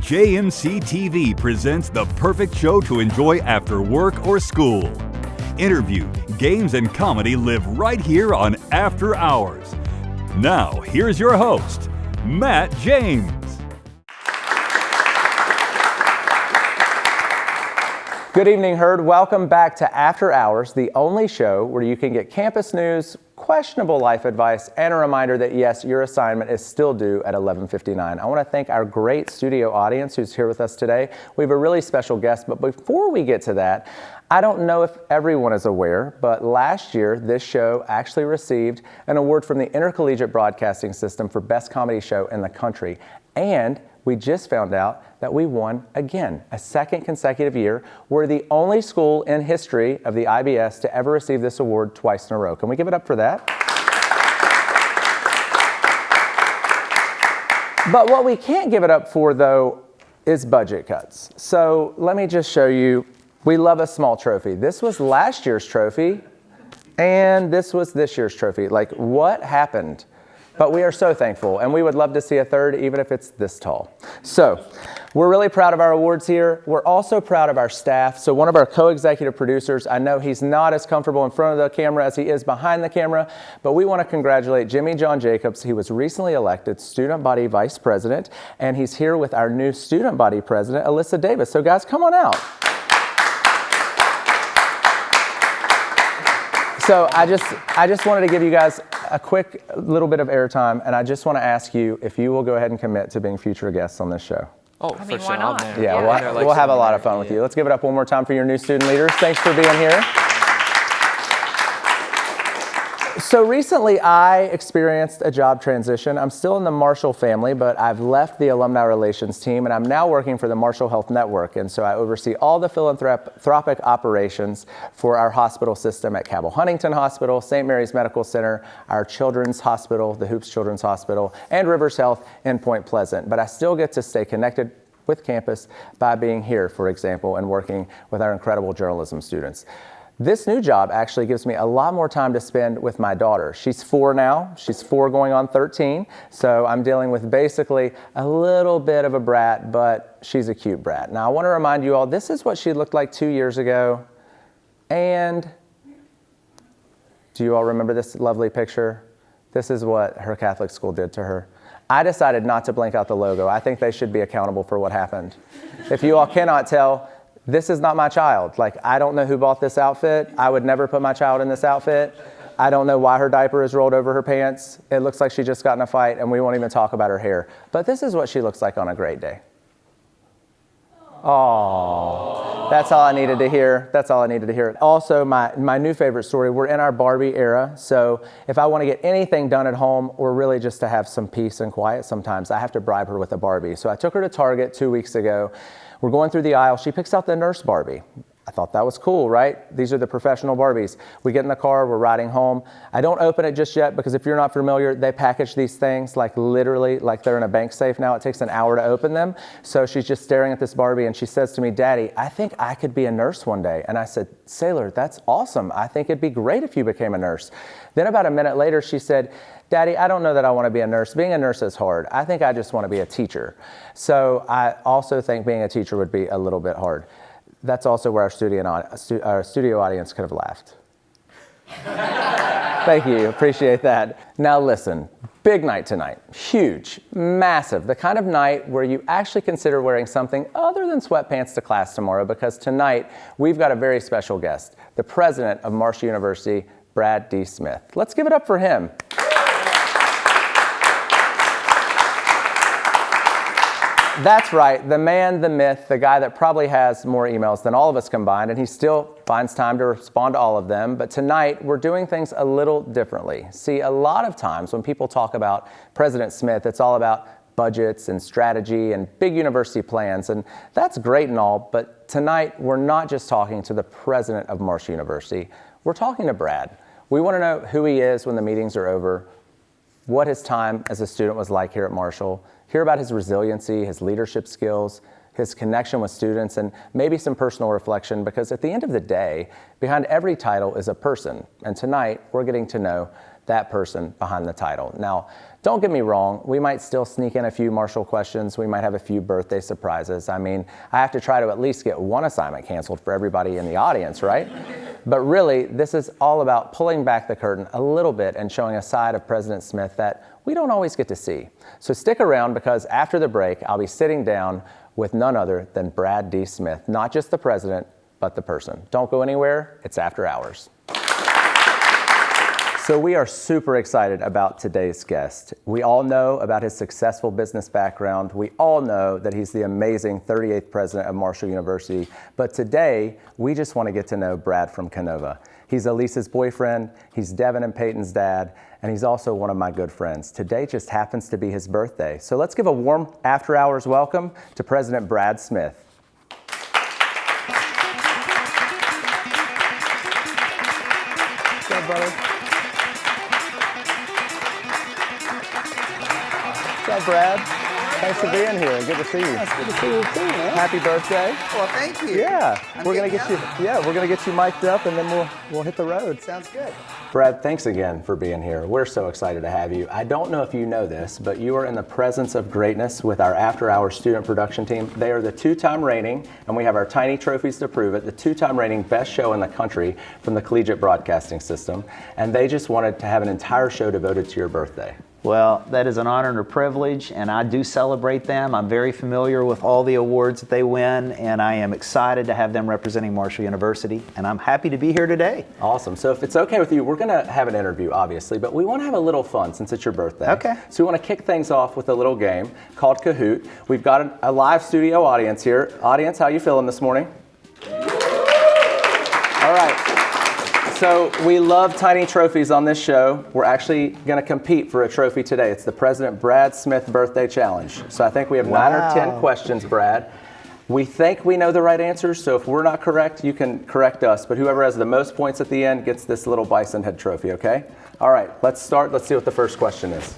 JMC TV presents the perfect show to enjoy after work or school. Interview, games, and comedy live right here on After Hours. Now, here's your host, Matt James. Good evening, Herd. Welcome back to After Hours, the only show where you can get campus news, questionable life advice, and a reminder that, yes, your assignment is still due at 11:59. I want to thank our great studio audience who's here with us today. We have a really special guest, but before we get to that, I don't know if everyone is aware, but last year, this show actually received an award from the Intercollegiate Broadcasting System for Best Comedy Show in the country. And we just found out that we won again, a second consecutive year. We're the only school in history of the IBS to ever receive this award twice in a row. Can we give it up for that? But what we can't give it up for, though, is budget cuts. So let me just show you. We love a small trophy. This was last year's trophy, and this was this year's trophy. Like, what happened? But we are so thankful, and we would love to see a third, even if it's this tall. So we're really proud of our awards here. We're also proud of our staff. So one of our co-executive producers, I know he's not as comfortable in front of the camera as he is behind the camera, but we want to congratulate Jimmy John Jacobs. He was recently elected Student Body Vice President, and he's here with our new Student Body President, Alyssa Davis. So guys, come on out. So I just wanted to give you guys a quick little bit of airtime, and I just want to ask you if you will go ahead and commit to being future guests on this show. Oh, I mean, for sure. why not? Yeah, we'll have a lot of fun with you. Let's give it up one more time for your new student leaders. Thanks for being here. So recently I experienced a job transition. I'm still in the Marshall family, but I've left the alumni relations team and I'm now working for the Marshall Health Network. And so I oversee all the philanthropic operations for our hospital system at Cabell Huntington Hospital, St. Mary's Medical Center, our Children's Hospital, the Hoops Children's Hospital, and Rivers Health in Point Pleasant. But I still get to stay connected with campus by being here, for example, and working with our incredible journalism students. This new job actually gives me a lot more time to spend with my daughter. She's 4 now. She's 4 going on 13. So I'm dealing with basically a little bit of a brat, but she's a cute brat. Now I want to remind you all, this is what she looked like 2 years ago. And do you all remember this lovely picture? This is what her Catholic school did to her. I decided not to blank out the logo. I think they should be accountable for what happened. If you all cannot tell, this is not my child. Like, I don't know who bought this outfit. I would never put my child in this outfit. I don't know why her diaper is rolled over her pants. It looks like she just got in a fight, and we won't even talk about her hair. But this is what she looks like on a great day. Oh, that's all I needed to hear. That's all I needed to hear. Also, my new favorite story, we're in our Barbie era. So if I want to get anything done at home or really just to have some peace and quiet sometimes, I have to bribe her with a Barbie. So I took her to Target 2 weeks ago. We're going through the aisle. She picks out the nurse Barbie. I thought that was cool, right? These are the professional Barbies. We get in the car, we're riding home. I don't open it just yet because if you're not familiar, they package these things like literally like they're in a bank safe now. It takes an hour to open them. So she's just staring at this Barbie and she says to me, "Daddy, I think I could be a nurse one day." And I said, "Sailor, that's awesome. I think it'd be great if you became a nurse." Then about a minute later, she said, "Daddy, I don't know that I want to be a nurse. Being a nurse is hard. I think I just want to be a teacher." So I also think being a teacher would be a little bit hard. That's also where our studio audience could have laughed. Thank you, appreciate that. Now listen, big night tonight, huge, massive, the kind of night where you actually consider wearing something other than sweatpants to class tomorrow, because tonight we've got a very special guest, the president of Marshall University, Brad D. Smith. Let's give it up for him. That's right, the man, the myth, the guy that probably has more emails than all of us combined, and he still finds time to respond to all of them. But tonight, we're doing things a little differently. See, a lot of times when people talk about President Smith, it's all about budgets and strategy and big university plans, and that's great and all, but tonight, we're not just talking to the president of Marshall University, we're talking to Brad. We want to know who he is when the meetings are over, what his time as a student was like here at Marshall, hear about his resiliency, his leadership skills, his connection with students, and maybe some personal reflection, because at the end of the day, behind every title is a person. And tonight, we're getting to know that person behind the title. Now, don't get me wrong, we might still sneak in a few Marshall questions. We might have a few birthday surprises. I mean, I have to try to at least get one assignment canceled for everybody in the audience, right? But really, this is all about pulling back the curtain a little bit and showing a side of President Smith that we don't always get to see. So stick around, because after the break, I'll be sitting down with none other than Brad D. Smith, not just the president, but the person. Don't go anywhere, it's After Hours. So we are super excited about today's guest. We all know about his successful business background. We all know that he's the amazing 38th president of Marshall University. But today, we just want to get to know Brad from Canova. He's Elisa's boyfriend, he's Devin and Peyton's dad, and he's also one of my good friends. Today just happens to be his birthday. So let's give a warm After Hours welcome to President Brad Smith. What's up, brother? What's up, Brad? Thanks for being here. Good to see you. It's good to see you too, man. Happy birthday. Well, thank you. Yeah, I'm we're gonna getting get you. Yeah, we're gonna get you mic'd up, and then we'll hit the road. Sounds good. Brad, thanks again for being here. We're so excited to have you. I don't know if you know this, but you are in the presence of greatness with our After Hours student production team. They are the two-time reigning, and we have our tiny trophies to prove it, the two-time reigning best show in the country from the Collegiate Broadcasting System. And they just wanted to have an entire show devoted to your birthday. Well, that is an honor and a privilege, and I do celebrate them. I'm very familiar with all the awards that they win, and I am excited to have them representing Marshall University, and I'm happy to be here today. Awesome. So if it's okay with you, we're going to have an interview, obviously, but we want to have a little fun since it's your birthday. Okay. So we want to kick things off with a little game called Kahoot. We've got a live studio audience here. Audience, how you feeling this morning? All right. So we love tiny trophies on this show. We're actually going to compete for a trophy today. It's the President Brad Smith Birthday Challenge. So I think we have 9 or 10 questions, Brad. We think we know the right answers, so if we're not correct, you can correct us. But whoever has the most points at the end gets this little bison head trophy, okay? All right, let's start. Let's see what the first question is.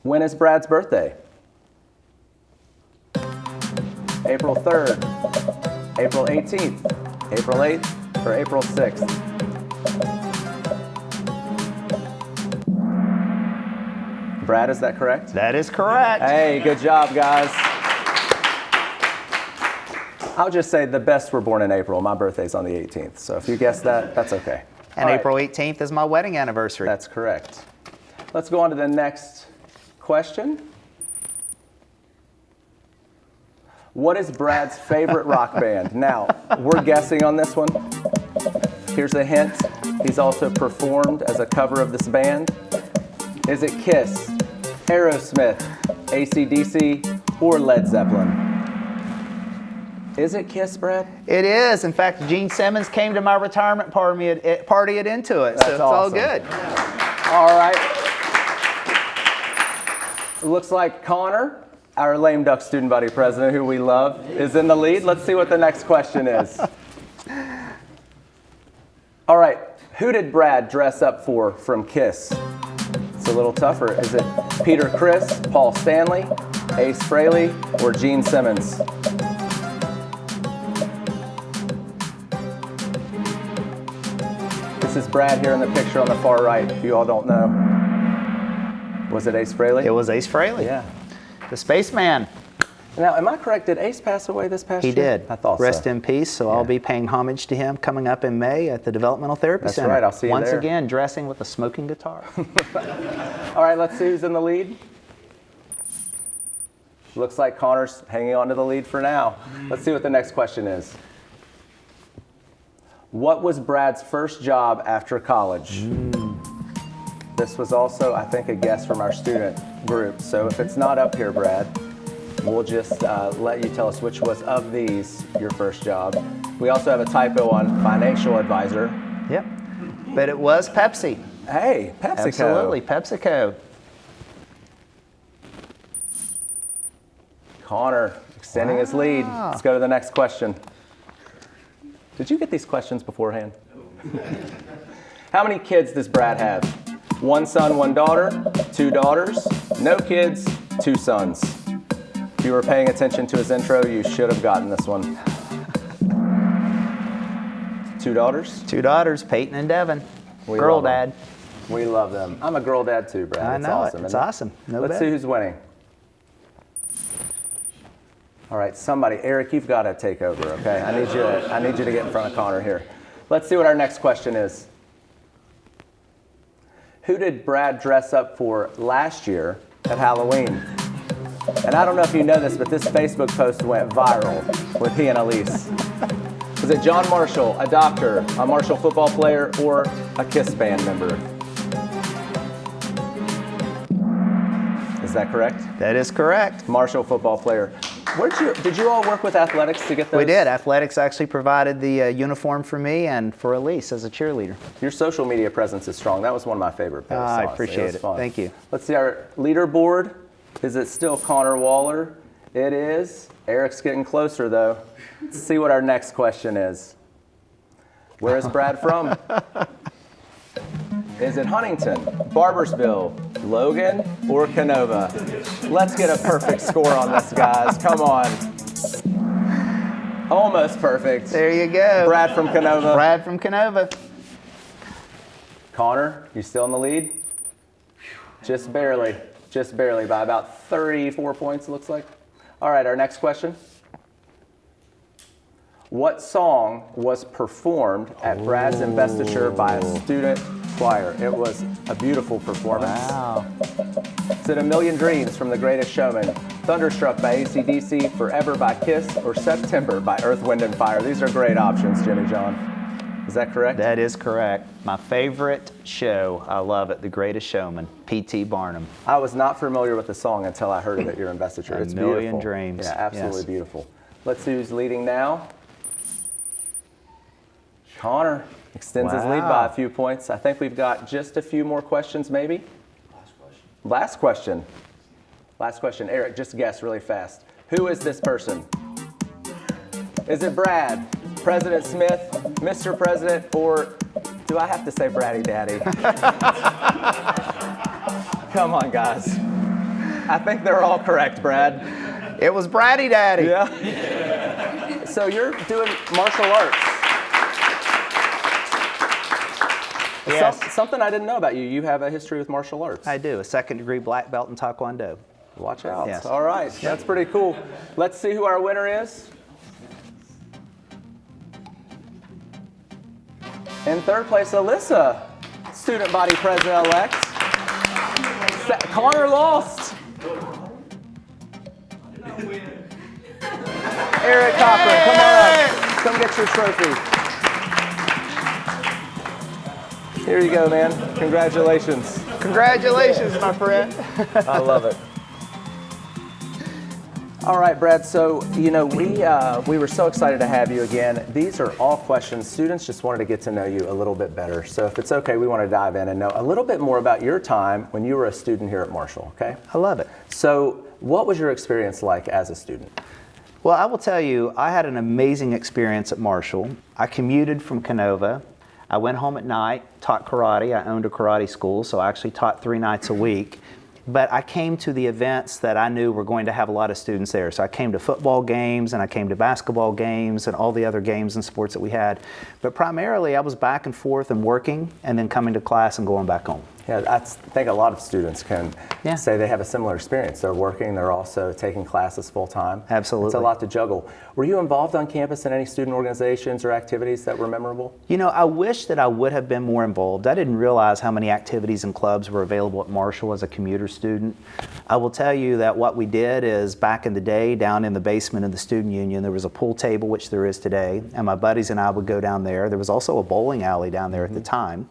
When is Brad's birthday? April 3rd, April 18th, April 8th, or April 6th? Brad, is that correct? That is correct. Hey, good job, guys. I'll just say the best were born in April. My birthday's on the 18th, so if you guessed that, that's okay. And All right. April 18th is my wedding anniversary. That's correct. Let's go on to the next question. What is Brad's favorite rock band? Now, we're guessing on this one. Here's a hint. He's also performed as a cover of this band. Is it Kiss, Aerosmith, AC/DC, or Led Zeppelin? Is it Kiss, Brad? It is. In fact, Gene Simmons came to my retirement party at Intuit, so it's all awesome. good. All right. It looks like Connor, our lame duck student body president, who we love, is in the lead. Let's see what the next question is. All right, who did Brad dress up for from Kiss? It's a little tougher. Is it Peter Criss, Paul Stanley, Ace Frehley, or Gene Simmons? This is Brad here in the picture on the far right, if you all don't know. Was it Ace Frehley? It was Ace Frehley. Yeah. The spaceman. Now, am I correct? Did Ace pass away this past He year? did. I thought Rest so. in peace. So I'll be paying homage to him coming up in May at the Developmental Therapy That's Center. right, I'll see you Once there. again, dressing with a smoking guitar. All right, let's see who's in the lead. Looks like Connor's hanging on to the lead for now. Let's see what the next question is. What was Brad's first job after college? This was also, I think, a guess from our student group. So if it's not up here, Brad, we'll just let you tell us which was of these your first job. We also have a typo on financial advisor. Yep. But it was Pepsi. Hey, PepsiCo. Absolutely, PepsiCo. Connor extending his lead. Let's go to the next question. Did you get these questions beforehand? How many kids does Brad have? 1 son, 1 daughter, 2 daughters, no kids, 2 sons. If you were paying attention to his intro, you should have gotten this one. 2 daughters? 2 daughters, Peyton and Devin. We Girl love 'em. dad. We love them. I'm a girl dad too, Brad. I It's know awesome, it. It's isn't awesome. No Let's bet. see who's winning. All right, somebody, Eric, you've got to take over, okay? I need you to get in front of Connor here. Let's see what our next question is. Who did Brad dress up for last year at Halloween? And I don't know if you know this, but this Facebook post went viral with he and Elise. Was it John Marshall, a doctor, a Marshall football player, or a KISS band member? Is that correct? That is correct. Marshall football player. Did you all work with athletics to get those? We did. Athletics actually provided the uniform for me and for Elise as a cheerleader. Your social media presence is strong. That was one of my favorite posts. I honestly. appreciate was it. fun. Thank you. Let's see our leaderboard. Is it still Connor Waller? It is. Eric's getting closer though. Let's see what our next question is. Where is Brad from? Is it Huntington, Barbersville, Logan, or Canova? Let's get a perfect score on this, guys. Come on. Almost perfect. There you go. Brad from Canova. Brad from Canova. Connor, you still in the lead? Just barely by about 34 points, it looks like. All right, our next question. What song was performed at Brad's investiture by a student choir? It was a beautiful performance. Wow. Is it A Million Dreams from The Greatest Showman, Thunderstruck by AC/DC, Forever by KISS, or September by Earth, Wind & Fire? These are great options, Jimmy John. Is that correct? That is correct. My favorite show, I love it, The Greatest Showman, P.T. Barnum. I was not familiar with the song until I heard it at your investiture. It's Million beautiful. Dreams. Yeah, absolutely Yes. beautiful. Let's see who's leading now. Connor extends his lead by Wow. a few points. I think we've got just a few more questions, maybe. Last question. Last question. Eric, just guess really fast. Who is this person? Is it Brad, President Smith, Mr. President, or do I have to say Braddy Daddy? Come on, guys. I think they're all correct, Brad. It was Braddy Daddy. Yeah. So you're doing martial arts. Yes. Something I didn't know about you. You have a history with martial arts. I do. A 2nd-degree black belt in Taekwondo. Watch out. Yes. All right. That's pretty cool. Let's see who our winner is. In 3rd place, Alyssa, student body president-elect. Connor lost. Eric Cochran, come on up. Come get your trophy. Here you go, man. Congratulations. Congratulations, my friend. I love it. All right, Brad, so, we were so excited to have you again. These are all questions. Students just wanted to get to know you a little bit better. So if it's okay, we want to dive in and know a little bit more about your time when you were a student here at Marshall, okay? I love it. So what was your experience like as a student? Well, I will tell you, I had an amazing experience at Marshall. I commuted from Canova. I went home at night, taught karate. I owned a karate school, so I actually taught 3 nights a week. But I came to the events that I knew were going to have a lot of students there. So I came to football games and I came to basketball games and all the other games and sports that we had. But primarily I was back and forth and working and then coming to class and going back home. Yeah, I think a lot of students can Yeah. say they have a similar experience. They're working, they're also taking classes full time. Absolutely. It's a lot to juggle. Were you involved on campus in any student organizations or activities that were memorable? You know, I wish that I would have been more involved. I didn't realize how many activities and clubs were available at Marshall as a commuter student. I will tell you that what we did is back in the day, down in the basement of the student union, there was a pool table, which there is today, and my buddies and I would go down there. There was also a bowling alley down there at the time.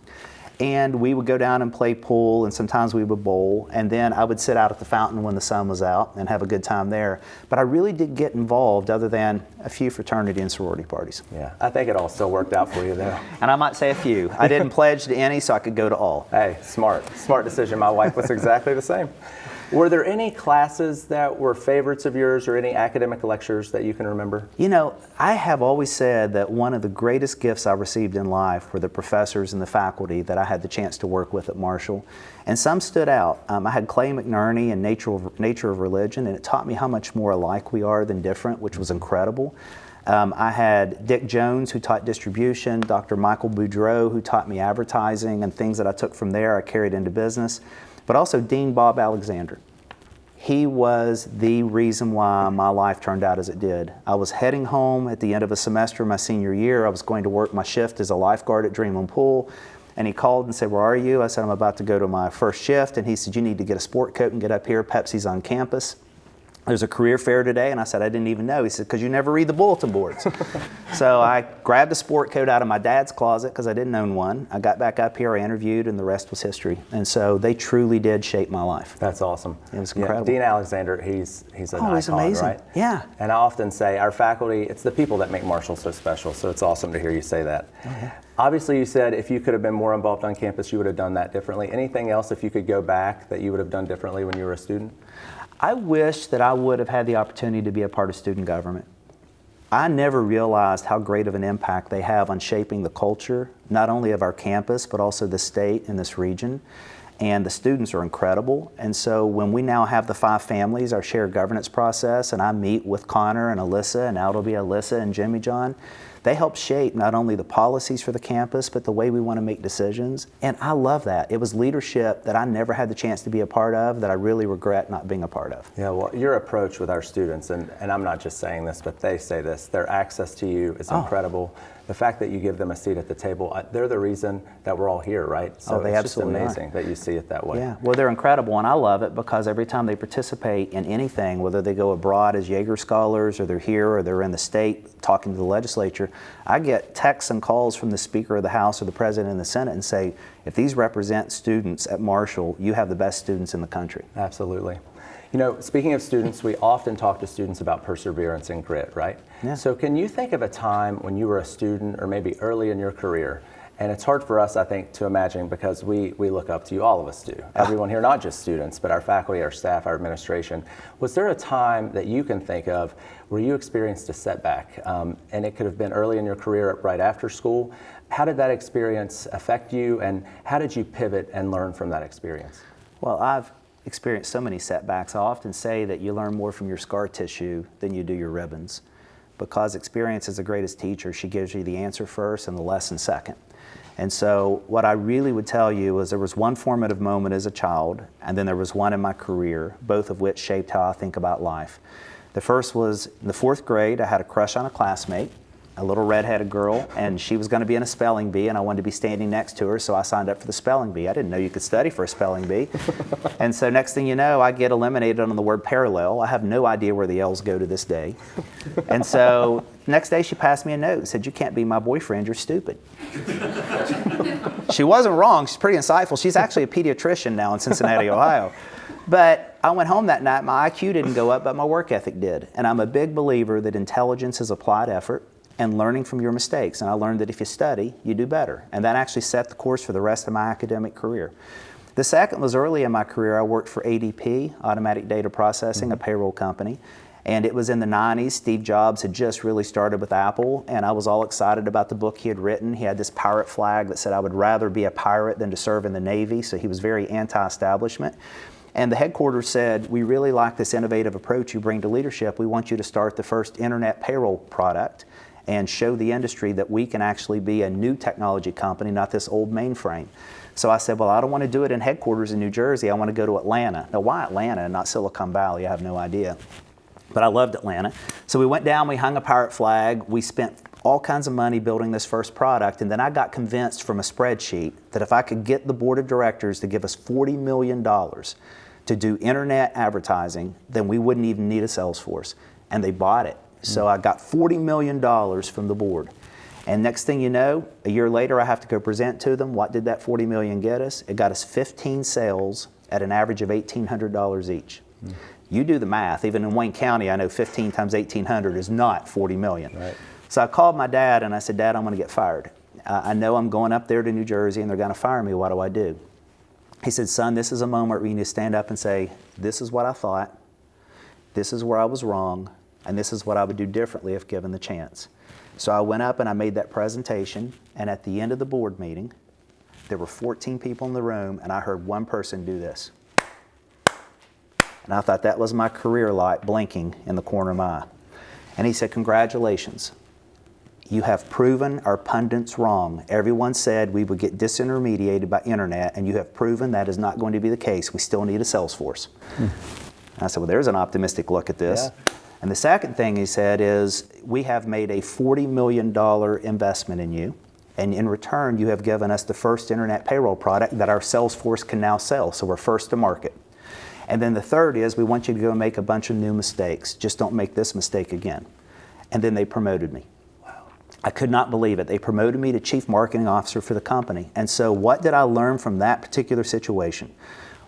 And we would go down and play pool, and sometimes we would bowl. And then I would sit out at the fountain when the sun was out and have a good time there. But I really did get involved other than a few fraternity and sorority parties. Yeah, I think it all still worked out for you though. And I might say a few. I didn't pledge to any, so I could go to all. Hey, smart decision. My wife was exactly the same. Were there any classes that were favorites of yours or any academic lectures that you can remember? You know, I have always said that one of the greatest gifts I received in life were the professors and the faculty that I had the chance to work with at Marshall. And some stood out. I had Clay McNerney in Nature of Religion, and it taught me how much more alike we are than different, which was incredible. I had Dick Jones, who taught distribution, Dr. Michael Boudreau, who taught me advertising, and things that I took from there I carried into business. But also Dean Bob Alexander. He was the reason why my life turned out as it did. I was heading home at the end of a semester my senior year. I was going to work my shift as a lifeguard at Dreamland Pool. And he called and said, "Where are you?" I said, "I'm about to go to my first shift." And he said, "You need to get a sport coat and get up here. Pepsi's on campus. There's a career fair today." And I said, "I didn't even know." He said, "Because you never read the bulletin boards." So I grabbed a sport coat out of my dad's closet because I didn't own one. I got back up here, I interviewed, and the rest was history. And so they truly did shape my life. That's awesome. It was incredible. Dean Alexander, he's an icon, he's amazing. right? Yeah. And I often say our faculty, it's the people that make Marshall so special, so it's awesome to hear you say that. Oh, yeah. Obviously, you said if you could have been more involved on campus, you would have done that differently. Anything else, if you could go back, that you would have done differently when you were a student? I wish that I would have had the opportunity to be a part of student government. I never realized how great of an impact they have on shaping the culture, not only of our campus, but also the state and this region. And the students are incredible. And so when we now have the 5 families, our shared governance process, and I meet with Connor and Alyssa, and now it'll be Alyssa and Jimmy John, they help shape not only the policies for the campus, but the way we want to make decisions. And I love that. It was leadership that I never had the chance to be a part of that I really regret not being a part of. Yeah, well, your approach with our students, and I'm not just saying this, but they say this, their access to you is incredible. The fact that you give them a seat at the table, they're the reason that we're all here, right? So they it's just absolutely amazing that you see it that way. Yeah, well, they're incredible, and I love it because every time they participate in anything, whether they go abroad as Jaeger Scholars, or they're here, or they're in the state talking to the legislature, I get texts and calls from the Speaker of the House or the President of the Senate and say, if these represent students at Marshall, you have the best students in the country. Absolutely. You know, speaking of students, we often talk to students about perseverance and grit, right? Yeah. So can you think of a time when you were a student or maybe early in your career, and it's hard for us, I think, to imagine because we look up to you, all of us do. Everyone here, not just students, but our faculty, our staff, our administration. Was there a time that you can think of where you experienced a setback, and it could have been early in your career right after school? How did that experience affect you, and how did you pivot and learn from that experience? Well, I've experienced so many setbacks. I often say that you learn more from your scar tissue than you do your ribbons, because experience is the greatest teacher. She gives you the answer first and the lesson second. And so what I really would tell you is there was one formative moment as a child, and then there was one in my career, both of which shaped how I think about life. The first was in the 4th grade. I had a crush on a classmate, a little redheaded girl, and she was going to be in a spelling bee, and I wanted to be standing next to her, so I signed up for the spelling bee. I didn't know you could study for a spelling bee. And so next thing you know, I get eliminated on the word parallel. I have no idea where the L's go to this day. And so next day she passed me a note and said, "You can't be my boyfriend, you're stupid." She wasn't wrong. She's pretty insightful. She's actually a pediatrician now in Cincinnati, Ohio. But I went home that night, my IQ didn't go up, but my work ethic did. And I'm a big believer that intelligence is applied effort and learning from your mistakes. And I learned that if you study, you do better. And that actually set the course for the rest of my academic career. The second was early in my career. I worked for ADP, Automatic Data Processing, a payroll company. And it was in the 90s. Steve Jobs had just really started with Apple, and I was all excited about the book he had written. He had this pirate flag that said I would rather be a pirate than to serve in the Navy, so he was very anti-establishment. And the headquarters said, "We really like this innovative approach you bring to leadership. We want you to start the first internet payroll product and show the industry that we can actually be a new technology company, not this old mainframe." So I said, well, I don't want to do it in headquarters in New Jersey. I want to go to Atlanta. Now, why Atlanta and not Silicon Valley? I have no idea. But I loved Atlanta. So we went down, we hung a pirate flag, we spent all kinds of money building this first product, and then I got convinced from a spreadsheet that if I could get the board of directors to give us $40 million to do internet advertising, then we wouldn't even need a sales force. And they bought it. So I got $40 million from the board. And next thing you know, a year later, I have to go present to them. What did that $40 million get us? It got us 15 sales at an average of $1,800 each. You do the math. Even in Wayne County, I know 15 times 1,800 is not 40 million. Right. So I called my dad and I said, "Dad, I'm going to get fired. I know I'm going up there to New Jersey and they're going to fire me. What do I do?" He said, son, this is a moment where you need to stand up and say, this is what I thought, this is where I was wrong, and this is what I would do differently if given the chance. So I went up and I made that presentation, and at the end of the board meeting, there were 14 people in the room, and I heard one person do this. And I thought that was my career light blinking in the corner of my eye. And he said, congratulations. You have proven our pundits wrong. Everyone said we would get disintermediated by internet, and you have proven that is not going to be the case. We still need a sales force. I said, well, there's an optimistic look at this. Yeah. And the second thing he said is, we have made a $40 million investment in you, and in return, you have given us the first internet payroll product that our sales force can now sell, so we're first to market. And then the third is, we want you to go and make a bunch of new mistakes. Just don't make this mistake again. And then they promoted me. I could not believe it. They promoted me to Chief Marketing Officer for the company. And so what did I learn from that particular situation?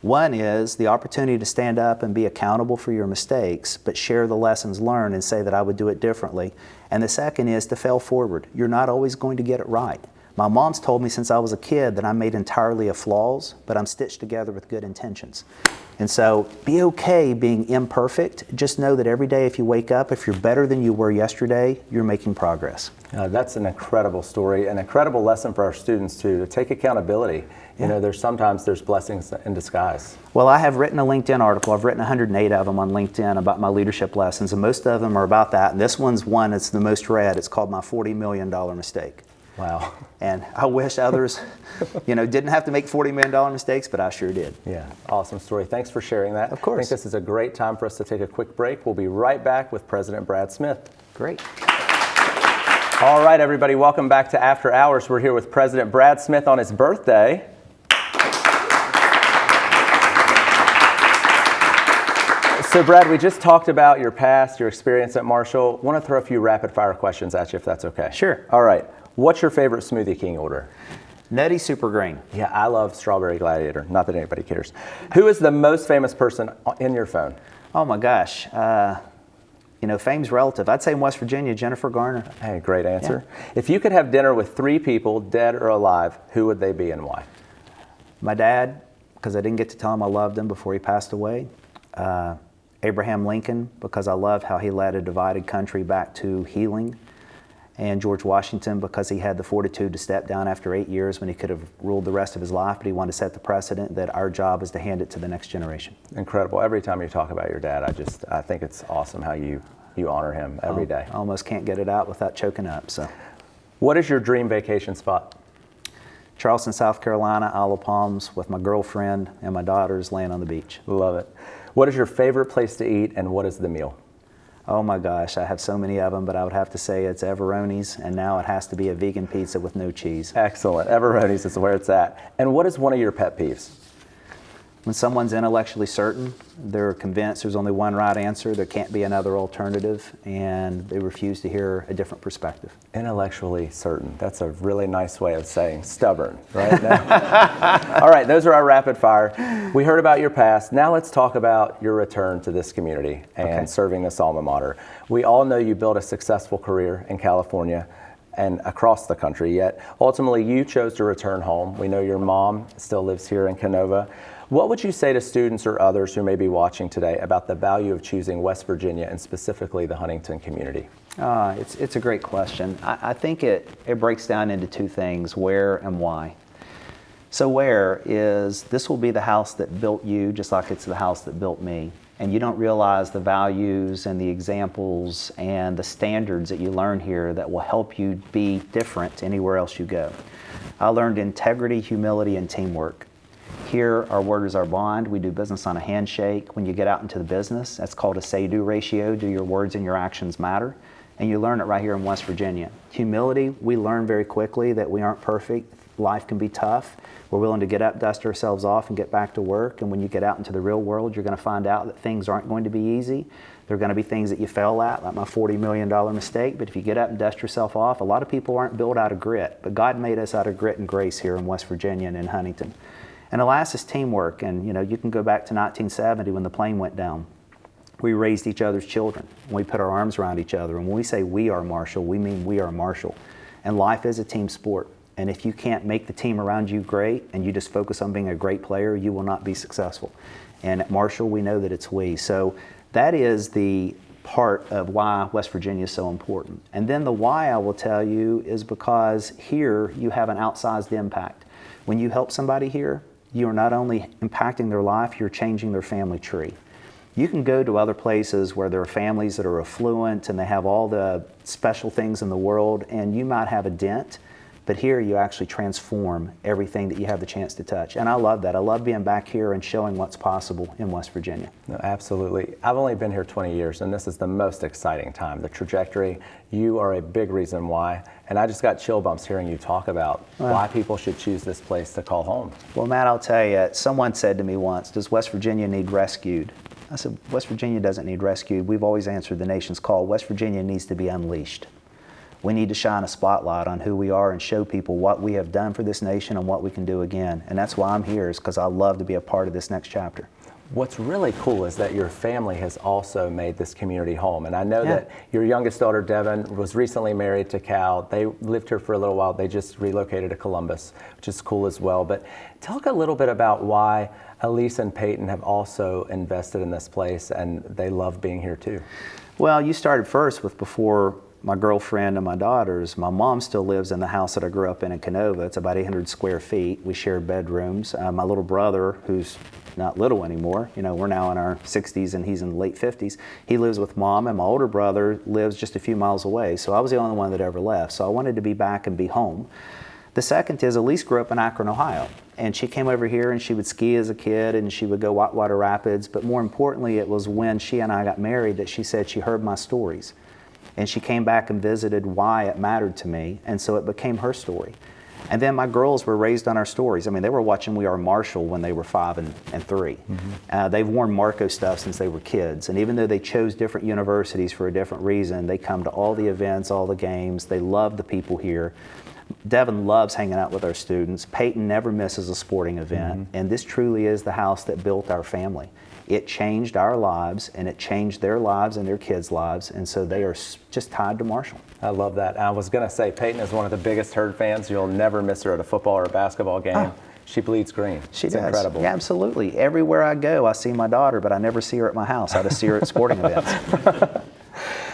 One is the opportunity to stand up and be accountable for your mistakes, but share the lessons learned and say that I would do it differently. And the second is to fail forward. You're not always going to get it right. My mom's told me since I was a kid that I'm made entirely of flaws, but I'm stitched together with good intentions. And so be okay being imperfect. Just know that every day if you wake up, if you're better than you were yesterday, you're making progress. That's an incredible story, an incredible lesson for our students too, to take accountability. You know, sometimes there's blessings in disguise. Well, I have written a LinkedIn article. I've written 108 of them on LinkedIn about my leadership lessons, and most of them are about that. And this one's one that's the most read. It's called My $40 Million Mistake. Wow. And I wish others, didn't have to make $40 million mistakes, but I sure did. Yeah, awesome story. Thanks for sharing that. Of course. I think this is a great time for us to take a quick break. We'll be right back with President Brad Smith. Great. All right, everybody, welcome back to After Hours. We're here with President Brad Smith on his birthday. So, Brad, we just talked about your past, your experience at Marshall. Want to throw a few rapid-fire questions at you, if that's okay? Sure. All right. What's your favorite Smoothie King order? Nutty Super Green. Yeah, I love Strawberry Gladiator. Not that anybody cares. Who is the most famous person in your phone? Oh, my gosh. Fame's relative. I'd say in West Virginia, Jennifer Garner. Hey, great answer. Yeah. If you could have dinner with 3 people, dead or alive, who would they be and why? My dad, because I didn't get to tell him I loved him before he passed away. Abraham Lincoln, because I loved how he led a divided country back to healing. And George Washington, because he had the fortitude to step down after 8 years when he could have ruled the rest of his life, but he wanted to set the precedent that our job is to hand it to the next generation. Incredible. Every time you talk about your dad, I think it's awesome how you honor him every day. I almost can't get it out without choking up. So, what is your dream vacation spot? Charleston, South Carolina, Isle of Palms, with my girlfriend and my daughters laying on the beach. Love it. What is your favorite place to eat, and what is the meal? Oh my gosh, I have so many of them, but I would have to say it's Everoni's, and now it has to be a vegan pizza with no cheese. Excellent. Everoni's is where it's at. And what is one of your pet peeves? When someone's intellectually certain, they're convinced there's only one right answer, there can't be another alternative, and they refuse to hear a different perspective. Intellectually certain. That's a really nice way of saying stubborn, right? All right, those are our rapid fire. We heard about your past. Now let's talk about your return to this community and serving this alma mater. We all know you built a successful career in California and across the country, yet ultimately you chose to return home. We know your mom still lives here in Canova. What would you say to students or others who may be watching today about the value of choosing West Virginia and specifically the Huntington community? It's a great question. I think it breaks down into 2 things, where and why. So where is, this will be the house that built you, just like it's the house that built me. And you don't realize the values and the examples and the standards that you learn here that will help you be different anywhere else you go. I learned integrity, humility, and teamwork. Here, our word is our bond. We do business on a handshake. When you get out into the business, that's called a say-do ratio. Do your words and your actions matter? And you learn it right here in West Virginia. Humility, we learn very quickly that we aren't perfect. Life can be tough. We're willing to get up, dust ourselves off, and get back to work. And when you get out into the real world, you're going to find out that things aren't going to be easy. There are going to be things that you fail at, like my $40 million mistake. But if you get up and dust yourself off, a lot of people aren't built out of grit. But God made us out of grit and grace here in West Virginia and in Huntington. And the last is teamwork. And you can go back to 1970 when the plane went down. We raised each other's children. We put our arms around each other. And when we say we are Marshall, we mean we are Marshall. And life is a team sport. And if you can't make the team around you great and you just focus on being a great player, you will not be successful. And at Marshall, we know that it's we. So that is the part of why West Virginia is so important. And then the why, I will tell you, is because here you have an outsized impact. When you help somebody here, you are not only impacting their life, you're changing their family tree. You can go to other places where there are families that are affluent and they have all the special things in the world, and you might have a dent, but here you actually transform everything that you have the chance to touch. And I love that. I love being back here and showing what's possible in West Virginia. No, absolutely. I've only been here 20 years, and this is the most exciting time. The trajectory, you are a big reason why. And I just got chill bumps hearing you talk about why people should choose this place to call home. Well, Matt, I'll tell you, someone said to me once, does West Virginia need rescued? I said, West Virginia doesn't need rescued. We've always answered the nation's call. West Virginia needs to be unleashed. We need to shine a spotlight on who we are and show people what we have done for this nation and what we can do again. And that's why I'm here, is because I love to be a part of this next chapter. What's really cool is that your family has also made this community home. And I know that your youngest daughter, Devin, was recently married to Cal. They lived here for a little while. They just relocated to Columbus, which is cool as well. But talk a little bit about why Elise and Peyton have also invested in this place, and they love being here too. Well, you started first with before my girlfriend and my daughters. My mom still lives in the house that I grew up in Canova. It's about 800 square feet. We share bedrooms. My little brother, who's not little anymore, we're now in our 60s and he's in the late 50s, he lives with Mom, and my older brother lives just a few miles away. So I was the only one that ever left. So I wanted to be back and be home. The second is Elise grew up in Akron, Ohio, and she came over here and she would ski as a kid and she would go whitewater rapids. But more importantly, it was when she and I got married that she said she heard my stories. And she came back and visited why it mattered to me, and so it became her story. And then my girls were raised on our stories. I mean, they were watching We Are Marshall when they were 5 and 3. They've worn Marco stuff since they were kids, and even though they chose different universities for a different reason, they come to all the events, all the games. They love the people here. Devin loves hanging out with our students. Peyton never misses a sporting event, and this truly is the house that built our family. It changed our lives, and it changed their lives and their kids' lives, and so they are just tied to Marshall. I love that. I was going to say, Peyton is one of the biggest Herd fans. You'll never miss her at a football or a basketball game. She bleeds green. She does. Incredible. Yeah, absolutely. Everywhere I go, I see my daughter, but I never see her at my house. I just see her at sporting events.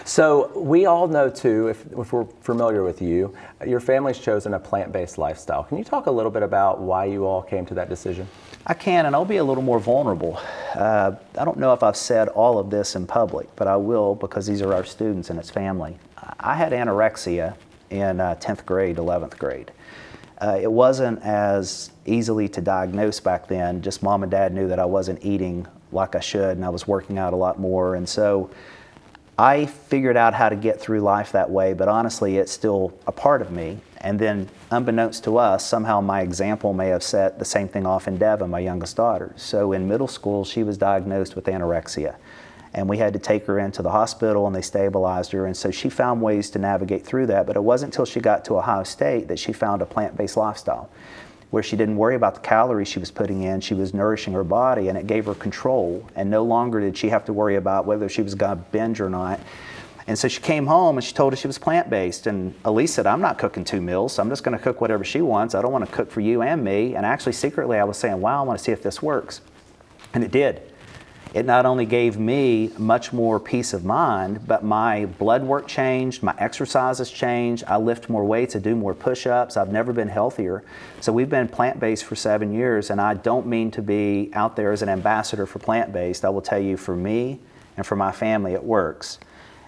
So we all know too, if we're familiar with you, your family's chosen a plant-based lifestyle. Can you talk a little bit about why you all came to that decision? I can, and I'll be a little more vulnerable. I don't know if I've said all of this in public, but I will, because these are our students and it's family. I had anorexia in 10th grade, 11th grade. It wasn't as easily to diagnose back then. Just Mom and Dad knew that I wasn't eating like I should, and I was working out a lot more. And so I figured out how to get through life that way, but honestly, it's still a part of me. And then, unbeknownst to us, somehow my example may have set the same thing off in Devin, my youngest daughter. So in middle school, she was diagnosed with anorexia. And we had to take her into the hospital, and they stabilized her. And so she found ways to navigate through that. But it wasn't until she got to Ohio State that she found a plant-based lifestyle, where she didn't worry about the calories she was putting in. She was nourishing her body, and it gave her control. And no longer did she have to worry about whether she was going to binge or not. And so she came home and she told us she was plant-based. And Elise said, I'm not cooking 2 meals, so I'm just going to cook whatever she wants. I don't want to cook for you and me. And actually, secretly, I was saying, wow, I want to see if this works. And it did. It not only gave me much more peace of mind, but my blood work changed, my exercises changed, I lift more weights, I do more push-ups, I've never been healthier. So we've been plant-based for 7 years, and I don't mean to be out there as an ambassador for plant-based. I will tell you, for me and for my family, it works.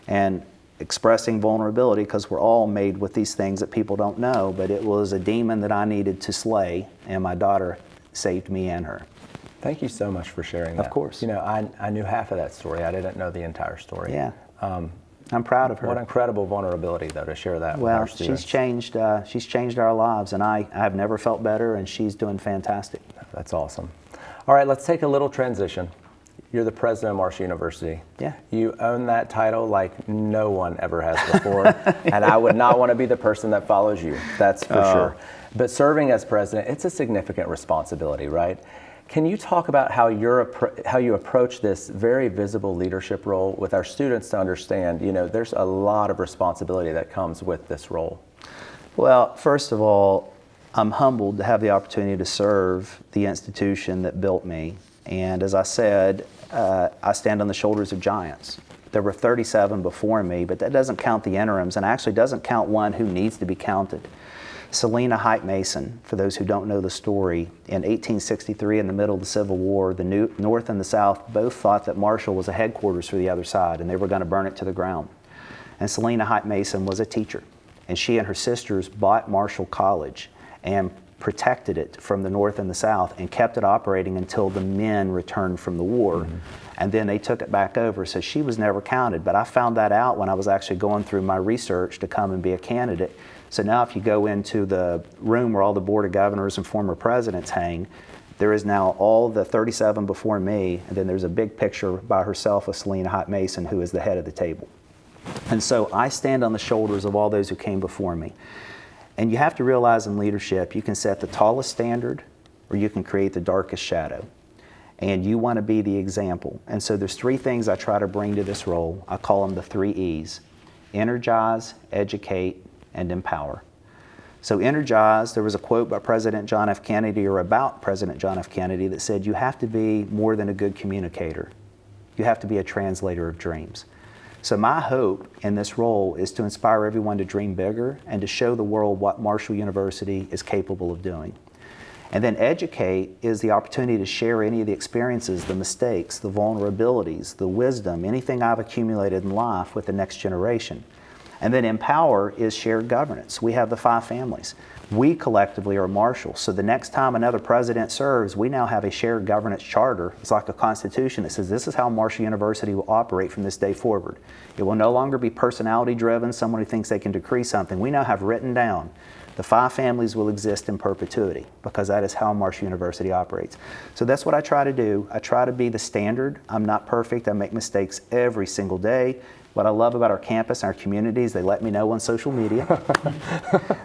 And expressing vulnerability, because we're all made with these things that people don't know, but it was a demon that I needed to slay, and my daughter saved me and her. Thank you so much for sharing that. Of course. You know, I knew half of that story. I didn't know the entire story. Yeah. I'm proud of her. What incredible vulnerability, though, to share that with our students. She's changed our lives, and I have never felt better, and she's doing fantastic. That's awesome. All right, let's take a little transition. You're the president of Marshall University. Yeah. You own that title like no one ever has before, and I would not want to be the person that follows you. That's for sure. But serving as president, it's a significant responsibility, right? Can you talk about how you approach this very visible leadership role with our students to understand, you know, there's a lot of responsibility that comes with this role? Well, first of all, I'm humbled to have the opportunity to serve the institution that built me. And as I said, I stand on the shoulders of giants. There were 37 before me, but that doesn't count the interims, and actually doesn't count one who needs to be counted. Selina Height Mason, for those who don't know the story, in 1863, in the middle of the Civil War, the North and the South both thought that Marshall was a headquarters for the other side, and they were going to burn it to the ground. And Selina Height Mason was a teacher, and she and her sisters bought Marshall College and protected it from the North and the South and kept it operating until the men returned from the war. And then they took it back over. So she was never counted. But I found that out when I was actually going through my research to come and be a candidate. So now if you go into the room where all the Board of Governors and former presidents hang, there is now all the 37 before me, and then there's a big picture by herself of Selina Height Mason, who is the head of the table. And so I stand on the shoulders of all those who came before me. And you have to realize in leadership, you can set the tallest standard or you can create the darkest shadow. And you want to be the example. And so there's three things I try to bring to this role. I call them the 3 E's: energize, educate, and empower. So energize, there was a quote by President John F. Kennedy, or about President John F. Kennedy, that said, you have to be more than a good communicator. You have to be a translator of dreams. So my hope in this role is to inspire everyone to dream bigger and to show the world what Marshall University is capable of doing. And then educate is the opportunity to share any of the experiences, the mistakes, the vulnerabilities, the wisdom, anything I've accumulated in life with the next generation. And then empower is shared governance. We have the 5 families. We collectively are Marshall. So the next time another president serves, we now have a shared governance charter. It's like a constitution that says this is how Marshall University will operate from this day forward. It will no longer be personality driven, someone who thinks they can decree something. We now have written down the 5 families will exist in perpetuity because that is how Marshall University operates. So that's what I try to do. I try to be the standard. I'm not perfect. I make mistakes every single day. What I love about our campus and our communities, they let me know on social media.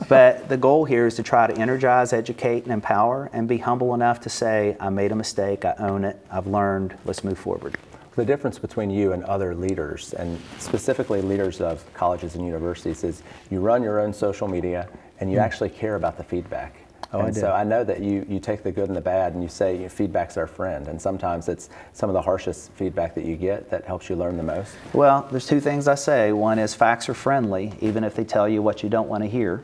But the goal here is to try to energize, educate, and empower, and be humble enough to say, I made a mistake, I own it, I've learned, let's move forward. The difference between you and other leaders, and specifically leaders of colleges and universities, is you run your own social media and you actually care about the feedback. Oh, and I do. so I know that you take the good and the bad and you say feedback's our friend, and sometimes it's some of the harshest feedback that you get that helps you learn the most. Well, there's 2 things I say. One is facts are friendly, even if they tell you what you don't want to hear.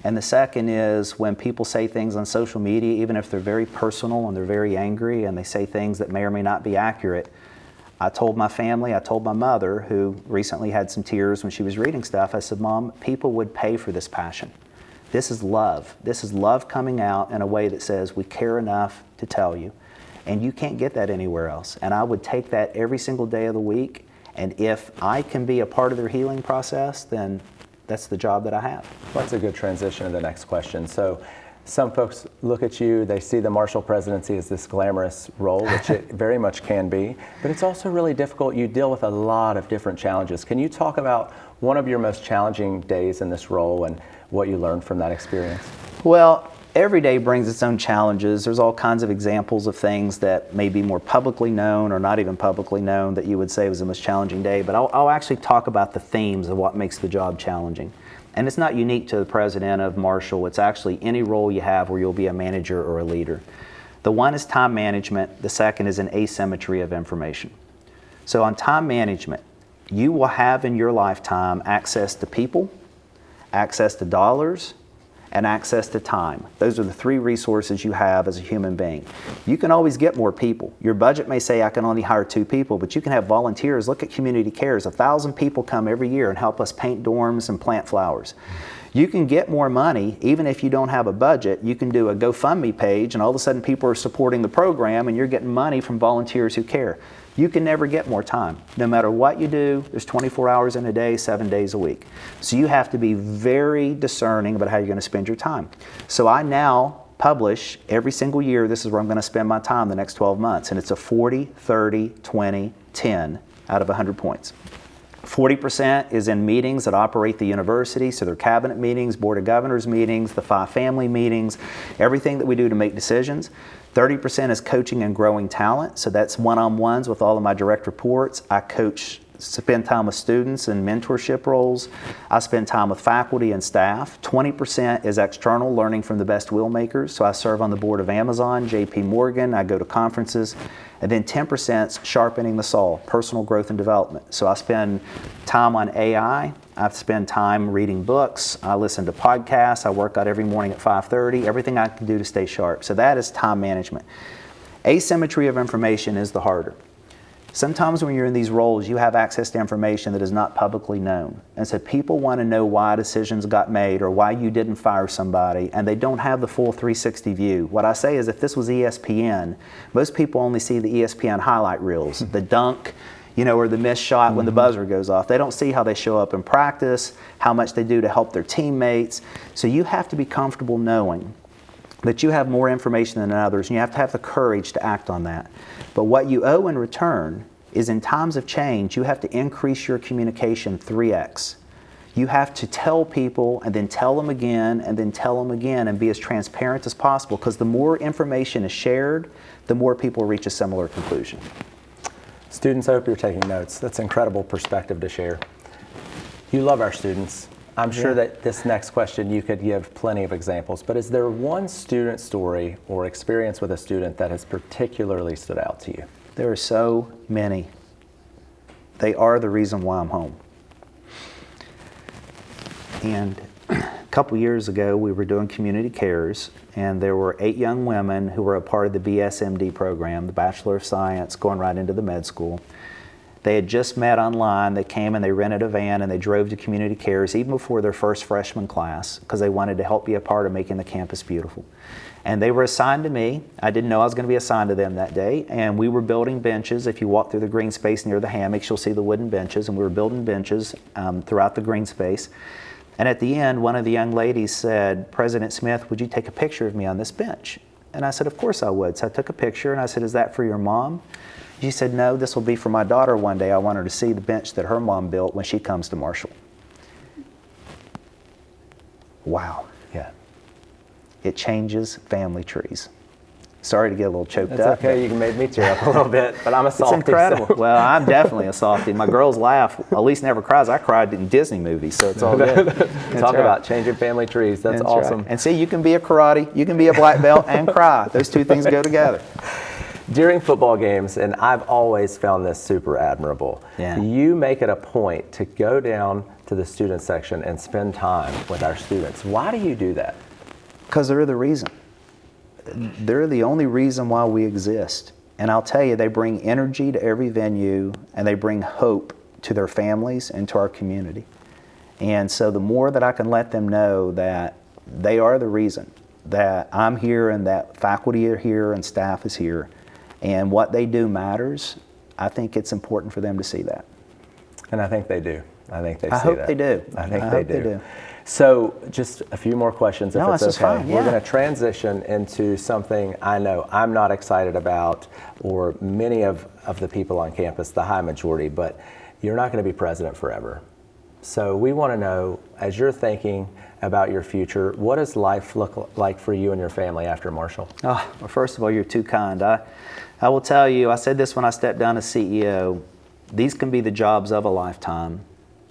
And the second is when people say things on social media, even if they're very personal and they're very angry and they say things that may or may not be accurate, I told my family, I told my mother, who recently had some tears when she was reading stuff, I said, Mom, people would pay for this passion. This is love. This is love coming out in a way that says we care enough to tell you. And you can't get that anywhere else. And I would take that every single day of the week. And if I can be a part of their healing process, then that's the job that I have. That's a good transition to the next question. So some folks look at you, they see the Marshall presidency as this glamorous role, which it very much can be, but it's also really difficult. You deal with a lot of different challenges. Can you talk about one of your most challenging days in this role and what you learned from that experience? Well, every day brings its own challenges. There's all kinds of examples of things that may be more publicly known or not even publicly known that you would say was the most challenging day, but I'll actually talk about the themes of what makes the job challenging. And it's not unique to the president of Marshall. It's actually any role you have where you'll be a manager or a leader. The one is time management. The second is an asymmetry of information. So on time management, you will have in your lifetime access to people, access to dollars, and access to time. Those are the 3 resources you have as a human being. You can always get more people. Your budget may say I can only hire 2 people, but you can have volunteers. Look at Community Cares. 1,000 people come every year and help us paint dorms and plant flowers. You can get more money even if you don't have a budget. You can do a GoFundMe page and all of a sudden people are supporting the program and you're getting money from volunteers who care. You can never get more time. No matter what you do, there's 24 hours in a day, 7 days a week. So you have to be very discerning about how you're going to spend your time. So I now publish every single year, this is where I'm going to spend my time the next 12 months. And it's a 40, 30, 20, 10 out of 100 points. 40% is in meetings that operate the university, so they're cabinet meetings, board of governors meetings, the 5 family meetings, everything that we do to make decisions. 30% is coaching and growing talent, so that's one-on-ones with all of my direct reports. I coach spend time with students in mentorship roles. I spend time with faculty and staff. 20% is external, learning from the best wheel makers. So I serve on the board of Amazon, JP Morgan, I go to conferences. And then 10% is sharpening the saw, personal growth and development. So I spend time on AI. I spend time reading books. I listen to podcasts. I work out every morning at 5:30. Everything I can do to stay sharp. So that is time management. Asymmetry of information is the harder. Sometimes when you're in these roles, you have access to information that is not publicly known. And so people want to know why decisions got made or why you didn't fire somebody, and they don't have the full 360 view. What I say is if this was ESPN, most people only see the ESPN highlight reels, the dunk, or the missed shot when the buzzer goes off. They don't see how they show up in practice, how much they do to help their teammates. So you have to be comfortable knowing that you have more information than others, and you have to have the courage to act on that. But what you owe in return is in times of change, you have to increase your communication 3x. You have to tell people and then tell them again and then tell them again and be as transparent as possible, because the more information is shared, the more people reach a similar conclusion. Students, I hope you're taking notes. That's incredible perspective to share. You love our students. I'm sure that this next question you could give plenty of examples, but is there one student story or experience with a student that has particularly stood out to you? There are so many. They are the reason why I'm home. And a couple years ago, we were doing community cares, and there were 8 young women who were a part of the BSMD program, the Bachelor of Science, going right into the med school. They had just met online. They came and they rented a van and they drove to community cares even before their first freshman class, because they wanted to help be a part of making the campus beautiful. And they were assigned to me. I didn't know I was going to be assigned to them that day. And we were building benches. If you walk through the green space near the hammocks, you'll see the wooden benches. And we were building benches throughout the green space. And at the end, one of the young ladies said, "President Smith, would you take a picture of me on this bench?" And I said, "Of course I would." So I took a picture and I said, "Is that for your mom?" She said, "No, this will be for my daughter one day. I want her to see the bench that her mom built when she comes to Marshall." Wow. Yeah. It changes family trees. Sorry to get a little choked That's up. okay. You made me tear up a little bit, but I'm a softie. It's incredible. So. Well, I'm definitely a softie. My girls laugh. Elise never cries. I cried in Disney movies, so it's all good. Talk about changing family trees. That's awesome. Right. And see, you can be a karate, you can be a black belt, and cry. Those two things go together. During football games, and I've always found this super admirable, you make it a point to go down to the student section and spend time with our students. Why do you do that? Because they're the reason. They're the only reason why we exist. And I'll tell you, they bring energy to every venue, and they bring hope to their families and to our community. And so the more that I can let them know that they are the reason, that I'm here and that faculty are here and staff is here, and what they do matters, I think it's important for them to see that. And I think they do. I think they see that. I hope they do. I think I they hope do. they do. So just a few more questions if No, it's this is okay. fine, We're yeah. going to transition into something I know I'm not excited about, or many of the people on campus, the high majority, but you're not going to be president forever. So we want to know, as you're thinking about your future, what does life look like for you and your family after Marshall? Oh, well, first of all, you're too kind. I will tell you, I said this when I stepped down as CEO, these can be the jobs of a lifetime,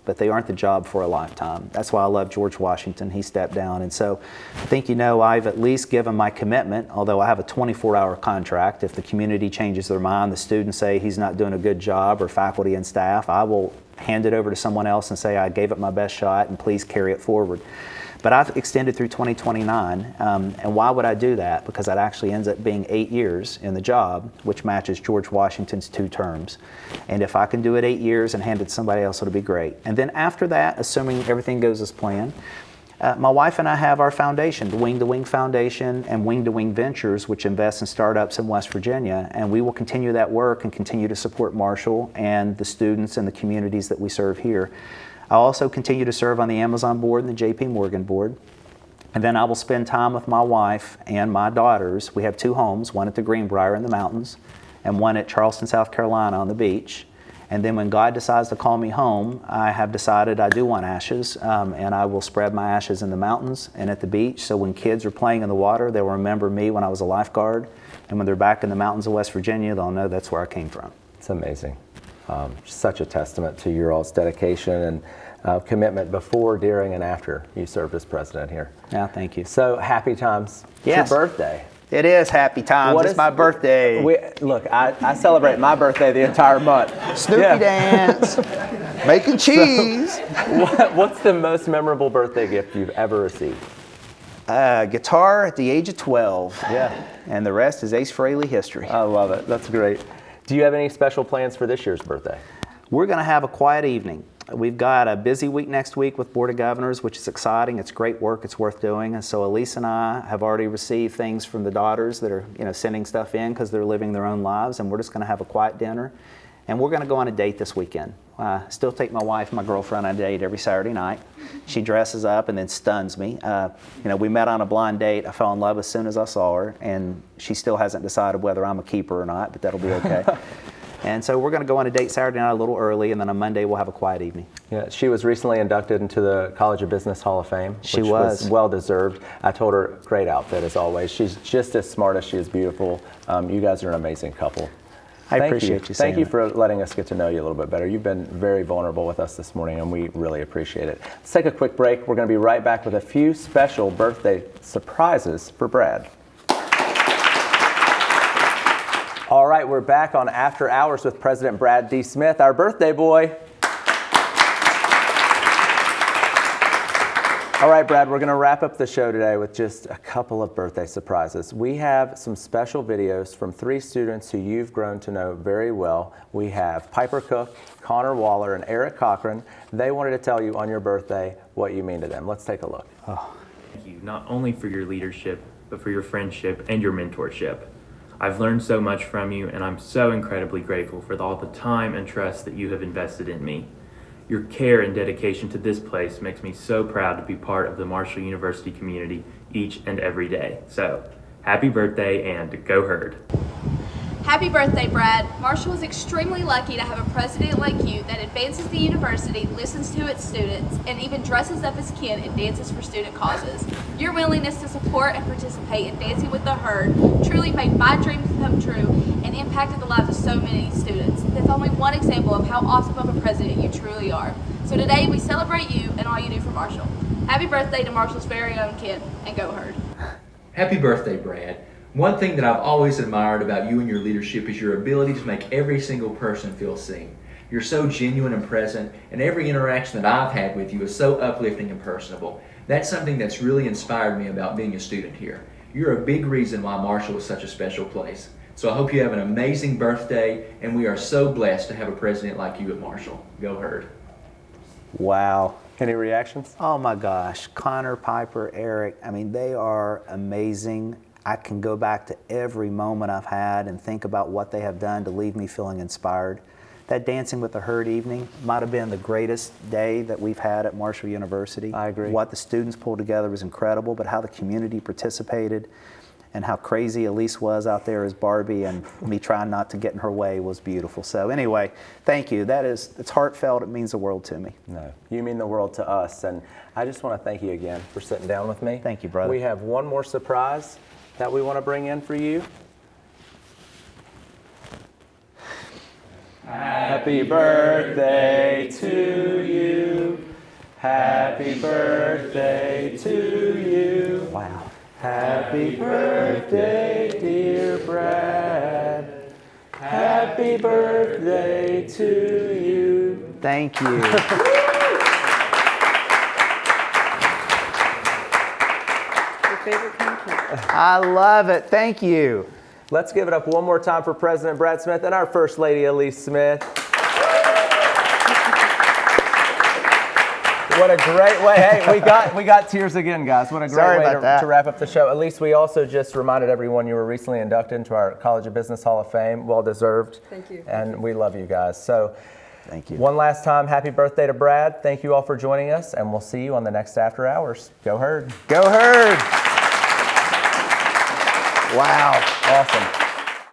but they aren't the job for a lifetime. That's why I love George Washington. He stepped down. And so I think, I've at least given my commitment, although I have a 24-hour contract. If the community changes their mind, the students say he's not doing a good job, or faculty and staff, I will hand it over to someone else and say I gave it my best shot and please carry it forward. But I've extended through 2029, and why would I do that? Because that actually ends up being 8 years in the job, which matches George Washington's 2 terms. And if I can do it 8 years and hand it to somebody else, it'll be great. And then after that, assuming everything goes as planned, my wife and I have our foundation, the Wing to Wing Foundation and Wing to Wing Ventures, which invests in startups in West Virginia, and we will continue that work and continue to support Marshall and the students and the communities that we serve here. I'll also continue to serve on the Amazon board and the JP Morgan board. And then I will spend time with my wife and my daughters. We have 2 homes, one at the Greenbrier in the mountains and one at Charleston, South Carolina on the beach. And then when God decides to call me home, I have decided I do want ashes, and I will spread my ashes in the mountains and at the beach. So when kids are playing in the water, they'll remember me when I was a lifeguard. And when they're back in the mountains of West Virginia, they'll know that's where I came from. It's amazing. Such a testament to your all's dedication and commitment before, during, and after you served as president here. Yeah, thank you. So happy times. Yes. It's your birthday. It is happy times. It's my birthday. Look, I celebrate my birthday the entire month. Snoopy dance, making cheese. What's the most memorable birthday gift you've ever received? Guitar at the age of 12. Yeah. And the rest is Ace Frehley history. I love it. That's great. Do you have any special plans for this year's birthday? We're going to have a quiet evening. We've got a busy week next week with Board of Governors, which is exciting. It's great work. It's worth doing. And so Elise and I have already received things from the daughters that are, sending stuff in because they're living their own lives. And we're just going to have a quiet dinner. And we're going to go on a date this weekend. Still take my wife and my girlfriend on a date every Saturday night. She dresses up and then stuns me. We met on a blind date. I fell in love as soon as I saw her. And she still hasn't decided whether I'm a keeper or not, but that'll be okay. And so we're going to go on a date Saturday night a little early, and then on Monday we'll have a quiet evening. Yeah, she was recently inducted into the College of Business Hall of Fame. She which was well deserved. I told her, great outfit as always. She's just as smart as she is beautiful. You guys are an amazing couple. I appreciate you saying Thank you that. for letting us get to know you a little bit better. You've been very vulnerable with us this morning, and we really appreciate it. Let's take a quick break. We're going to be right back with a few special birthday surprises for Brad. All right, we're back on After Hours with President Brad D. Smith, our birthday boy. All right, Brad, we're going to wrap up the show today with just a couple of birthday surprises. We have some special videos from 3 students who you've grown to know very well. We have Piper Cook, Connor Waller, and Eric Cochran. They wanted to tell you on your birthday what you mean to them. Let's take a look. Thank you, not only for your leadership, but for your friendship and your mentorship. I've learned so much from you, and I'm so incredibly grateful for all the time and trust that you have invested in me. Your care and dedication to this place makes me so proud to be part of the Marshall University community each and every day. So, happy birthday and go Herd. Happy birthday, Brad. Marshall is extremely lucky to have a president like you that advances the university, listens to its students, and even dresses up as Ken and dances for student causes. Your willingness to support and participate in Dancing with the Herd truly made my dreams come true and impacted the lives of so many students. That's only one example of how awesome of a president you truly are. So today we celebrate you and all you do for Marshall. Happy birthday to Marshall's very own Ken, and go Herd. Happy birthday, Brad. One thing that I've always admired about you and your leadership is your ability to make every single person feel seen. You're so genuine and present, and every interaction that I've had with you is so uplifting and personable. That's something that's really inspired me about being a student here. You're a big reason why Marshall is such a special place. So I hope you have an amazing birthday, and we are so blessed to have a president like you at Marshall. Go Herd. Wow. Any reactions? Oh my gosh. Connor, Piper, Eric, they are amazing. I can go back to every moment I've had and think about what they have done to leave me feeling inspired. That Dancing with the Herd evening might have been the greatest day that we've had at Marshall University. I agree. What the students pulled together was incredible, but how the community participated and how crazy Elise was out there as Barbie and me trying not to get in her way was beautiful. So anyway, thank you. It's heartfelt. It means the world to me. No, you mean the world to us. And I just want to thank you again for sitting down with me. Thank you, brother. We have one more surprise that we want to bring in for you. Happy birthday to you. Happy birthday to you. Wow. Happy birthday, dear Brad. Happy birthday to you. Thank you. I love it. Thank you. Let's give it up one more time for President Brad Smith and our First Lady, Elise Smith. What a great way. Hey, we got tears again, guys. What a great way to wrap up the show. Elise, we also just reminded everyone you were recently inducted into our College of Business Hall of Fame. Well deserved. Thank you. And we love you guys. So thank you. One last time, happy birthday to Brad. Thank you all for joining us, and we'll see you on the next After Hours. Go Herd. Go Herd. Wow. Awesome.